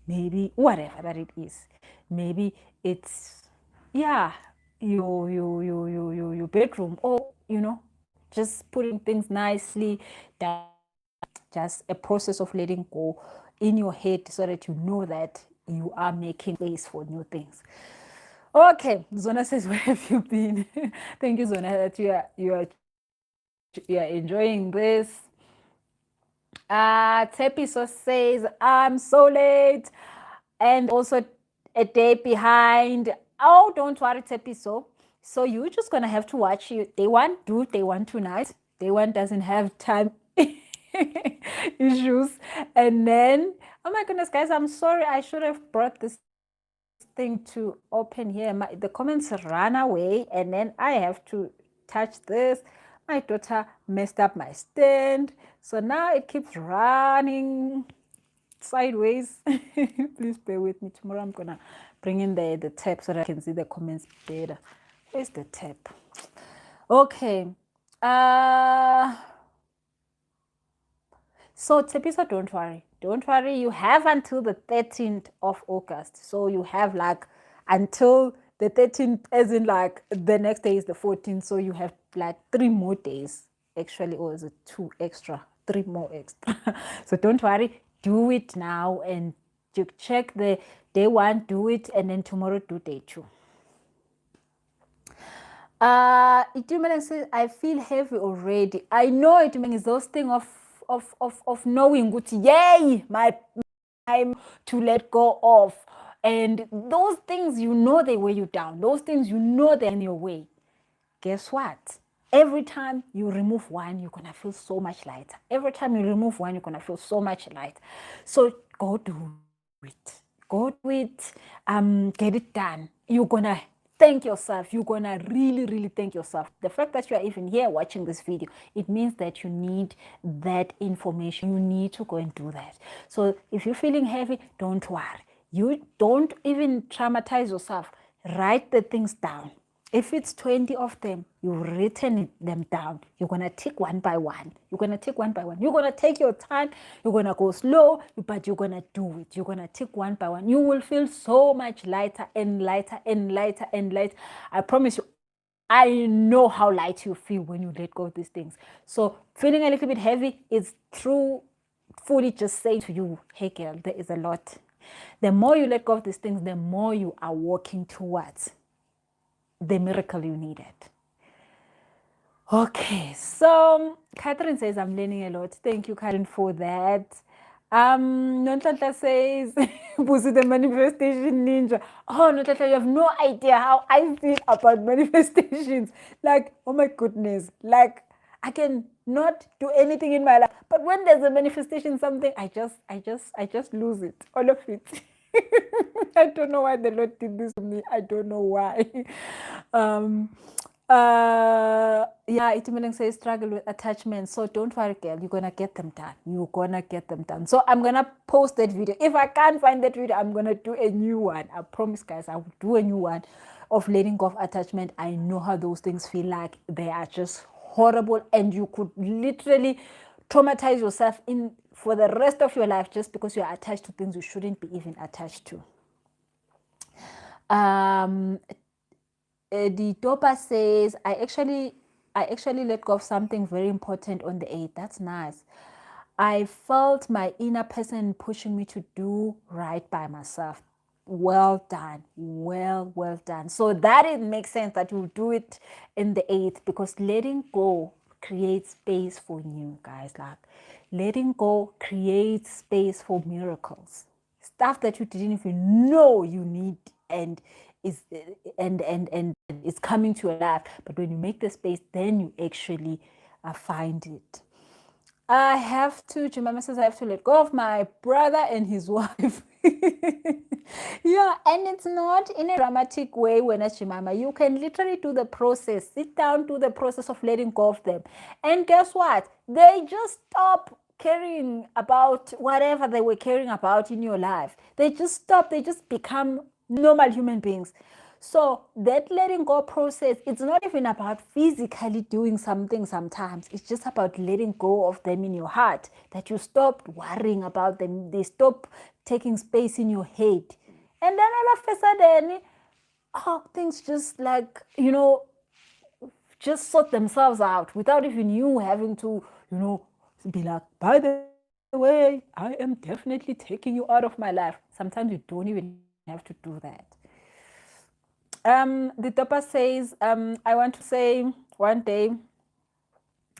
A: Maybe whatever that it is. Maybe it's your bedroom, or just putting things nicely down. Just a process of letting go in your head, so that you know that you are making space for new things. Okay, Zona says, where have you been? Thank you, Zona, that you are enjoying this. Tepiso says, I'm so late and also a day behind. Oh, don't worry, Tepiso. So you're just going to have to watch day one, do day one tonight. Day one doesn't have time issues. And then, oh my goodness, guys, I'm sorry. I should have brought this thing to open here. The comments run away, and then I have to touch this. My daughter messed up my stand, so now it keeps running sideways. Please bear with me. Tomorrow I'm gonna bring in the tab so that I can see the comments better. Where's the tab? Okay. So Tsepiso, don't worry. Don't worry. You have until the 13th of August. So you have like until the 13th, as in like the next day is the 14th. So you have like 3 more days actually, or is it 2 extra? 3 more extra. So don't worry. Do it now and you check the day 1, do it, and then tomorrow do day 2. Itumeng says, I feel heavy already. I know Itumeng is those thing of knowing good, yay, my time to let go of. And those things, you know, they weigh you down. Those things, you know, they're in your way. Guess what? Every time you remove one, you're going to feel so much lighter. Every time you remove one, you're going to feel so much lighter. So go do it. Go do it. Get it done. You're going to thank yourself. You're going to really, really thank yourself. The fact that you are even here watching this video, it means that you need that information. You need to go and do that. So if you're feeling heavy, don't worry. You don't even traumatize yourself. Write the things down. If it's 20 of them, you've written them down. You're going to tick one by one. You're going to tick one by one. You're going to take your time. You're going to go slow, but you're going to do it. You're going to tick one by one. You will feel so much lighter and lighter and lighter and lighter. I promise you, I know how light you feel when you let go of these things. So feeling a little bit heavy is true, fully just saying to you, hey girl, there is a lot. The more you let go of these things, the more you are walking towards the miracle you needed. Okay, so Catherine says, I'm learning a lot. Thank you, Catherine, for that. Nontlantla says, Busi the manifestation ninja. Oh, Nontlantla, you have no idea how I feel about manifestations. Like, oh my goodness, like I can not do anything in my life, but when there's a manifestation, something, I just lose it, all of it. I don't know why the Lord did this to me. I don't know why. Yeah, Itimeleng says struggle with attachment. So don't worry, girl. You're gonna get them done. You're gonna get them done. So I'm gonna post that video. If I can't find that video, I'm gonna do a new one. I promise, guys, I will do a new one of letting go of attachment. I know how those things feel like. They are just horrible, and you could literally traumatize yourself in for the rest of your life just because you are attached to things you shouldn't be even attached to. The Dopa says, I actually let go of something very important on the 8th. That's nice. I felt my inner person pushing me to do right by myself. Well done. Well done. So that it makes sense that you do it in the 8th, because letting go creates space for new, guys. Like, letting go creates space for miracles. Stuff that you didn't even know you need and it's coming to your life. But when you make the space, then you actually find it. I have to, Jemima says, I have to let go of my brother and his wife. Yeah, and it's not in a dramatic way when it's Jemima. You can literally do the process. Sit down, do the process of letting go of them. And guess what? They just stop caring about whatever they were caring about in your life. They just stop. They just become normal human beings. So that letting go process, it's not even about physically doing something sometimes. It's just about letting go of them in your heart, that you stop worrying about them. They stop taking space in your head. And then all of a sudden, things just like, just sort themselves out without even you having to, be like, by the way, I am definitely taking you out of my life. Sometimes you don't even have to do that. The topper says, I want to say one day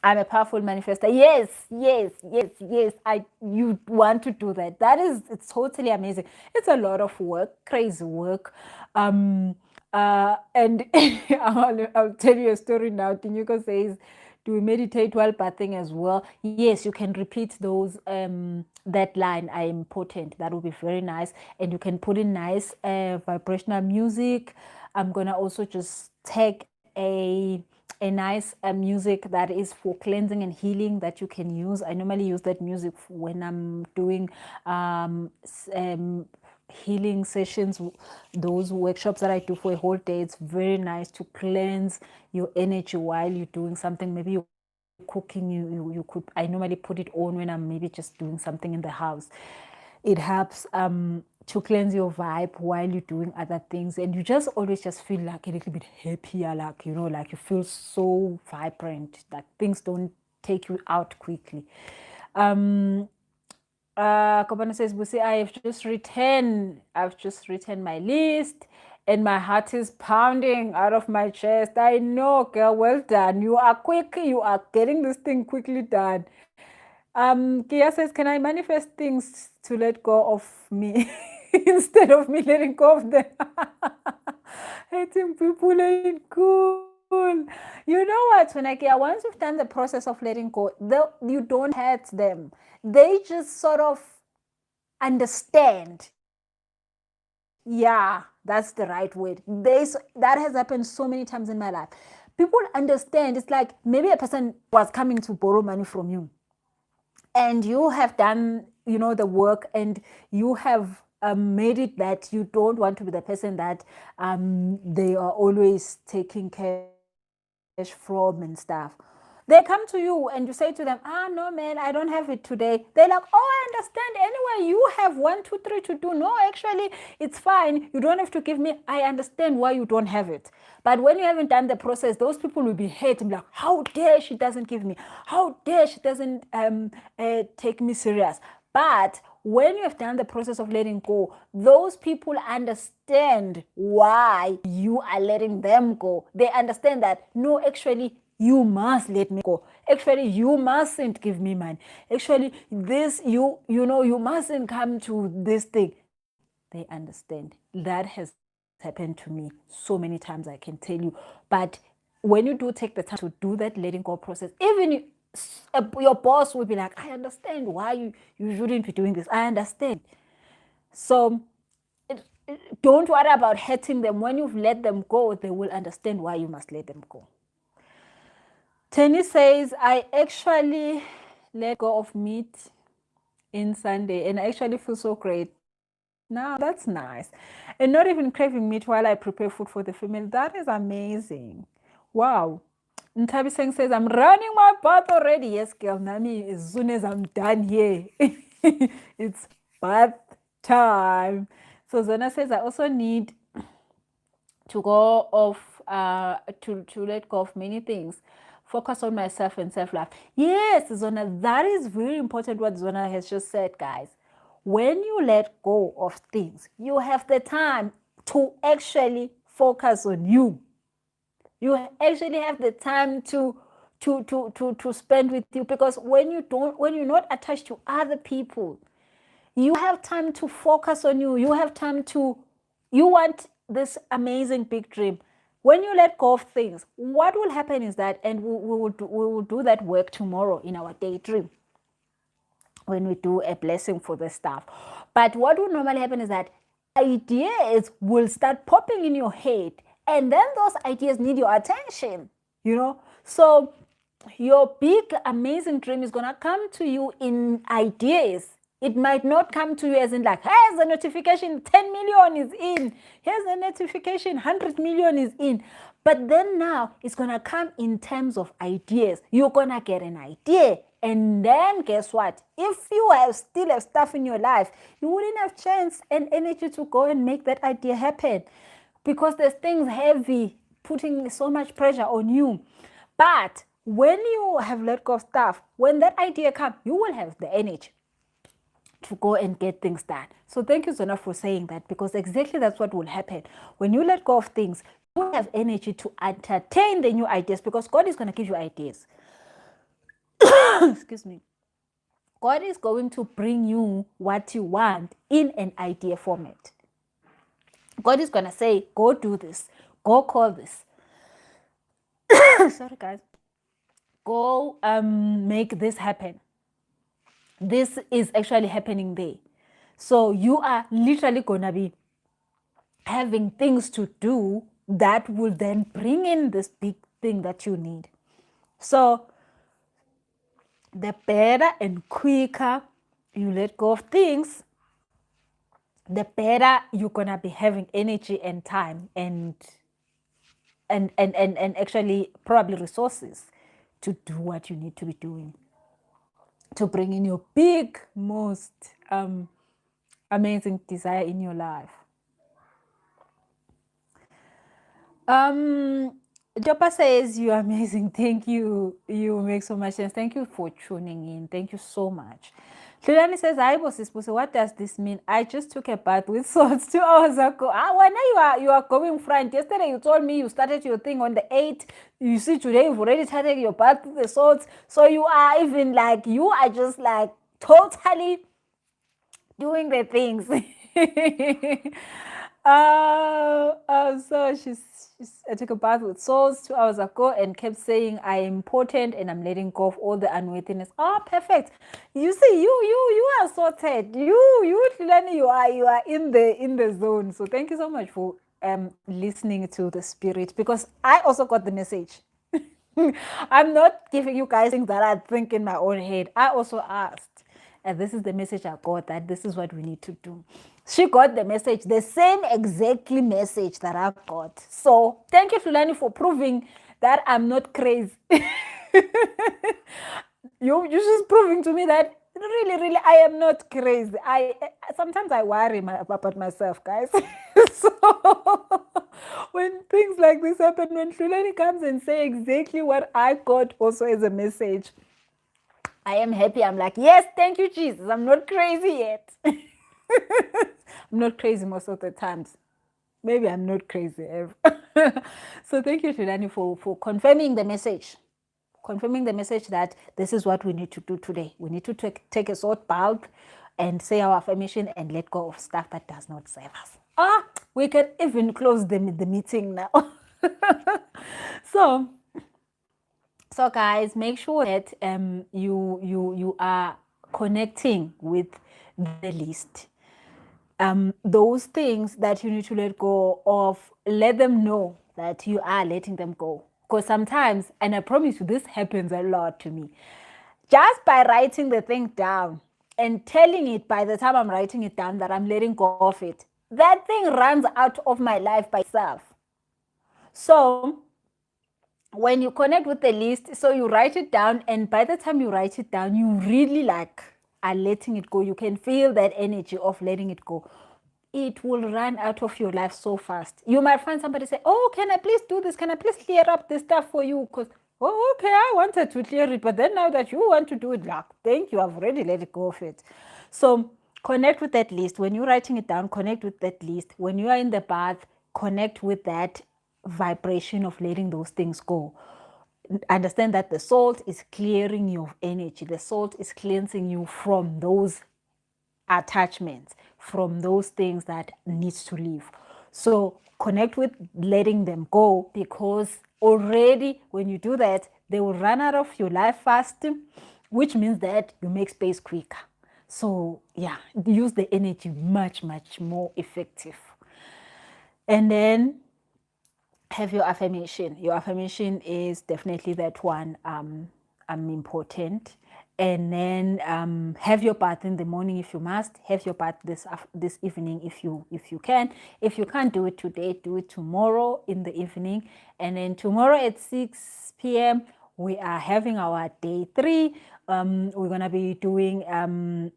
A: I'm a powerful manifester. Yes. You want to do that. It's totally amazing. It's a lot of work, crazy work. And I'll tell you a story now. Tinyuko says, Do we meditate while bathing as well? Yes, you can repeat those that line, I am potent. That would be very nice. And you can put in nice vibrational music. I'm gonna also just take a nice music that is for cleansing and healing that you can use. I normally use that music when I'm doing healing sessions, those workshops that I do for a whole day. It's very nice to cleanse your energy while you're doing something. Maybe you're cooking, you could, I normally put it on when I'm maybe just doing something in the house. It helps to cleanse your vibe while you're doing other things, and you just always just feel like a little bit happier, like, you know, like you feel so vibrant, like things don't take you out quickly. Kobana says, Busi, I've just written my list and my heart is pounding out of my chest. I know, girl, well done. You are quick. You are getting this thing quickly done. Kia says, can I manifest things to let go of me instead of me letting go of them? Hating people ain't cool. You know what, Tunakia, once you've done the process of letting go, you don't hurt them. They just sort of understand. Yeah, that's the right word. That has happened so many times in my life. People understand. It's like maybe a person was coming to borrow money from you, and you have done, you know, the work, and you have made it that you don't want to be the person that they are always taking cash from and stuff. They come to you and you say to them, no, man, I don't have it today. They're like, oh, I understand. Anyway, you have 1, 2, 3 to do. No, actually, it's fine. You don't have to give me. I understand why you don't have it. But when you haven't done the process, those people will be hating, like, how dare she doesn't give me? How dare she doesn't take me serious? But when you have done the process of letting go, those people understand why you are letting them go. They understand that, no, actually, you must let me go. Actually, you mustn't give me money. Actually, this, you know, you mustn't come to this thing. They understand. That has happened to me so many times, I can tell you. But when you do take the time to do that letting go process, even your boss will be like, I understand why you shouldn't be doing this. I understand. So don't worry about hurting them. When you've let them go, they will understand why you must let them go. Tenny says, I actually let go of meat in Sunday and I actually feel so great. Now that's nice. And not even craving meat while I prepare food for the family. That is amazing. Wow. Ntabi Singh says, I'm running my bath already. Yes, girl, Nami, as soon as I'm done here, it's bath time. So Zona says, I also need to go off, to let go of many things. Focus on myself and self-love. Yes, Zona, that is very important what Zona has just said, guys. When you let go of things, you have the time to actually focus on you. You actually have the time to spend with you, because when you're not attached to other people, you have time to focus on you. You have time to, you want this amazing big dream. When you let go of things, what will happen is that, and we will do that work tomorrow in our daydream, when we do a blessing for the staff. But what will normally happen is that ideas will start popping in your head, and then those ideas need your attention, you know. So your big amazing dream is going to come to you in ideas. It might not come to you as in like, here's a notification, 10 million is in. Here's a notification, 100 million is in. But then now it's going to come in terms of ideas. You're going to get an idea. And then guess what? If you still have stuff in your life, you wouldn't have chance and energy to go and make that idea happen, because there's things heavy, putting so much pressure on you. But when you have let go of stuff, when that idea comes, you will have the energy to go and get things done. So thank you, Zona, for saying that, because exactly that's what will happen. When you let go of things, you will have energy to entertain the new ideas, because God is going to give you ideas. Excuse me. God is going to bring you what you want in an idea format. God is going to say, go do this. Go call this. Sorry, guys. go make this happen. This is actually happening there. So you are literally gonna be having things to do that will then bring in this big thing that you need. So the better and quicker you let go of things, the better you're gonna be having energy and time and actually probably resources to do what you need to be doing, to bring in your big, most amazing desire in your life. Joppa says you're amazing. Thank you. You make so much sense. Thank you for tuning in. Thank you so much. Lilani says, "I was supposed to. What does this mean? I just took a bath with salts 2 hours ago. When you are going front. Yesterday you told me you started your thing on the 8th. You see today you've already started your bath with the salts. So you are even like, you are just like totally doing the things." So I took a bath with souls 2 hours ago and kept saying I am important and I'm letting go of all the unworthiness. Oh, perfect. You see, you are sorted. You Tilani, you are in the zone. So thank you so much for listening to the spirit, because I also got the message. I'm not giving you guys things that I think in my own head. I also asked. And this is the message I got, that this is what we need to do. She got the message, the same exactly message that I got. So thank you, Fulani, for proving that I'm not crazy. You're just proving to me that really, I am not crazy. Sometimes I worry about myself, guys. So when things like this happen, when Fulani comes and say exactly what I got also as a message, I am happy. I'm like, yes, thank you, Jesus. I'm not crazy yet. I'm not crazy most of the times. Maybe I'm not crazy ever. So thank you, Shilani, for confirming the message. Confirming the message that this is what we need to do today. We need to take a short bath and say our affirmation and let go of stuff that does not serve us. We can even close the meeting now. So guys, make sure that you are connecting with the list. Those things that you need to let go of, let them know that you are letting them go. Because sometimes, and I promise you, this happens a lot to me, just by writing the thing down and telling it by the time I'm writing it down that I'm letting go of it, that thing runs out of my life by itself. So when you connect with the list, so you write it down, and by the time you write it down, you really are letting it go. You can feel that energy of letting it go. It will run out of your life so fast. You might find somebody say, oh, can I please do this? Can I please clear up this stuff for you? Because, oh, okay, I wanted to clear it, but then now that you want to do it, thank you, I've already let it go of it. So connect with that list. When you're writing it down, connect with that list. When you are in the bath, connect with that vibration of letting those things go. Understand that the salt is clearing your energy. The salt is cleansing you from those attachments, from those things that needs to leave. So connect with letting them go, because already when you do that, they will run out of your life fast, which means that you make space quicker. So yeah, use the energy much more effective. And then have your affirmation. Your affirmation is definitely that one. I'm important. And then have your bath in the morning if you must. Have your bath this evening if you can. If you can't do it today, do it tomorrow in the evening. And then tomorrow at 6 p.m. we are having our day 3. We're gonna be doing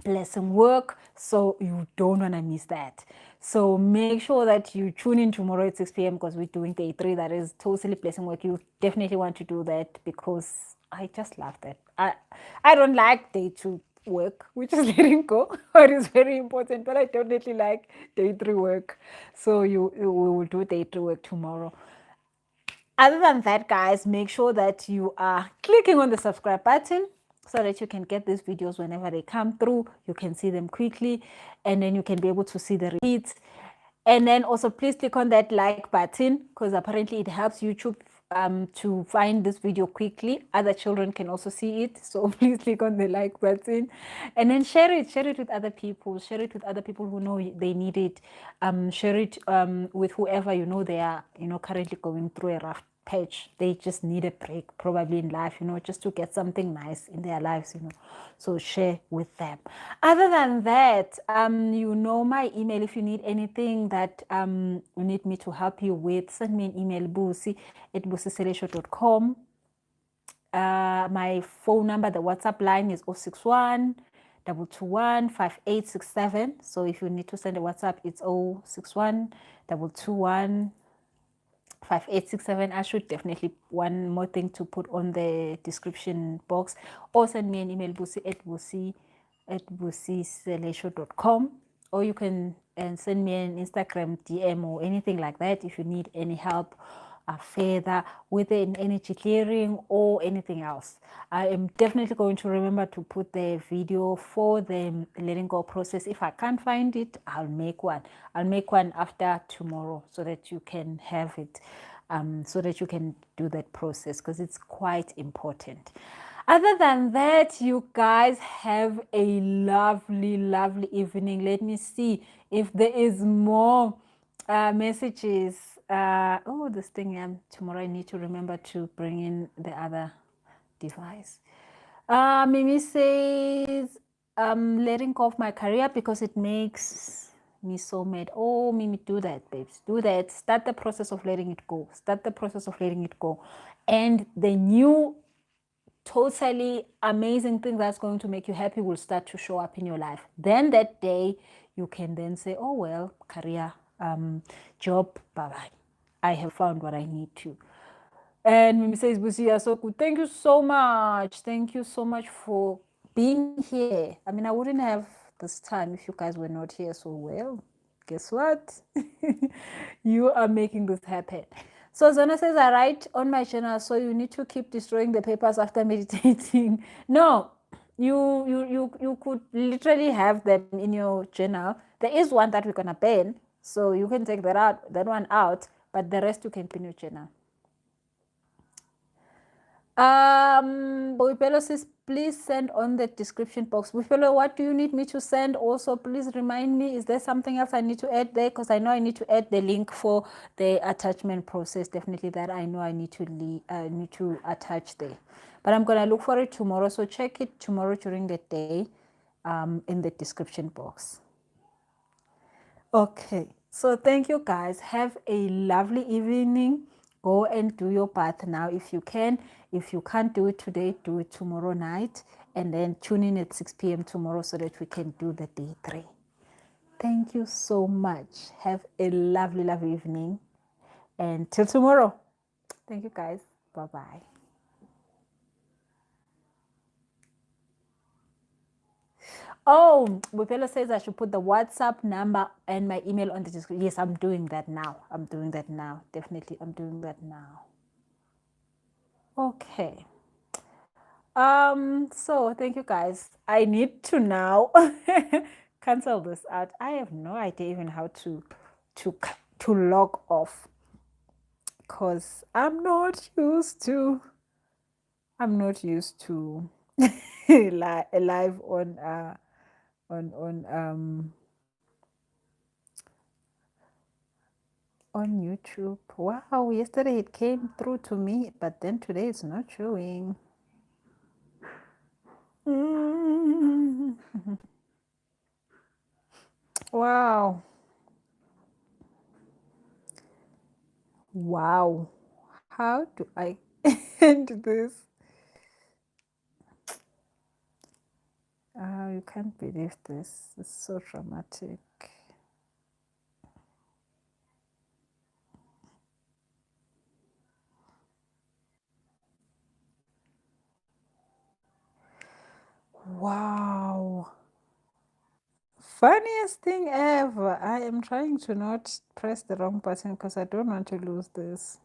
A: blessing work, so you don't want to miss that. So make sure that you tune in tomorrow at 6 p.m. because we're doing day 3 that is totally blessing work. You definitely want to do that, because I just love that. I don't like day 2 work, which is letting go, but it's very important, but I definitely like day 3 work. So we will do day 3 work tomorrow. Other than that, guys, make sure that you are clicking on the subscribe button so that you can get these videos whenever they come through. You can see them quickly, and then you can be able to see the repeats. And then also please click on that like button, because apparently it helps YouTube to find this video quickly. Other children can also see it, so please click on the like button and then share it with other people. Share it with other people who know they need it. Share it with whoever you know they are currently going through a rough patch. They just need a break probably in life, just to get something nice in their lives, so share with them. Other than that, my email. If you need anything that you need me to help you with, send me an email, busi@busiselesho.com. My phone number, the WhatsApp line is 061 221 5867. So if you need to send a WhatsApp, it's 061 221 5867. I should definitely one more thing to put on the description box, or send me an email, busi@busiselesho.com, or you can send me an Instagram DM or anything like that if you need any help further with an energy clearing or anything else. I am definitely going to remember to put the video for the letting go process. If I can't find it, I'll make one. I'll make one after tomorrow so that you can have it, so that you can do that process, because it's quite important. Other than that, you guys have a lovely, lovely evening. Let me see if there is more messages. This thing, tomorrow I need to remember to bring in the other device. Mimi says, letting go of my career because it makes me so mad. Oh, Mimi, do that, babes. Do that. Start the process of letting it go. Start the process of letting it go. And the new totally amazing thing that's going to make you happy will start to show up in your life. Then that day you can then say, oh well, career, job, bye-bye. I have found what I need to. And Mimi says, Busi, you're so good. Thank you so much. Thank you so much for being here. I mean, I wouldn't have this time if you guys were not here. So, well, guess what? You are making this happen. So Zona says, I write on my journal, so you need to keep destroying the papers after meditating. No, you could literally have them in your journal. There is one that we're gonna ban, so you can take that one out, but the rest you can pin your journal. Boipelo says, please send on the description box. Boipelo, what do you need me to send? Also, please remind me, is there something else I need to add there? Because I know I need to add the link for the attachment process. Definitely that I know I need to attach there. But I'm going to look for it tomorrow. So check it tomorrow during the day in the description box. Okay. So thank you guys. Have a lovely evening. Go and do your bath now if you can. If you can't do it today, do it tomorrow night. And then tune in at 6 p.m. tomorrow so that we can do the day 3. Thank you so much. Have a lovely, lovely evening. And till tomorrow. Thank you guys. Bye-bye. Oh, Bupelo says I should put the WhatsApp number and my email on the description. Yes, I'm doing that now. I'm doing that now. Definitely, I'm doing that now. Okay. So thank you guys. I need to now cancel this out. I have no idea even how to log off, because I'm not used to live on YouTube. Wow, yesterday it came through to me, but then today it's not showing. Wow. Wow. How do I end this? You can't believe this. It's so dramatic. Wow. Funniest thing ever. I am trying to not press the wrong button because I don't want to lose this.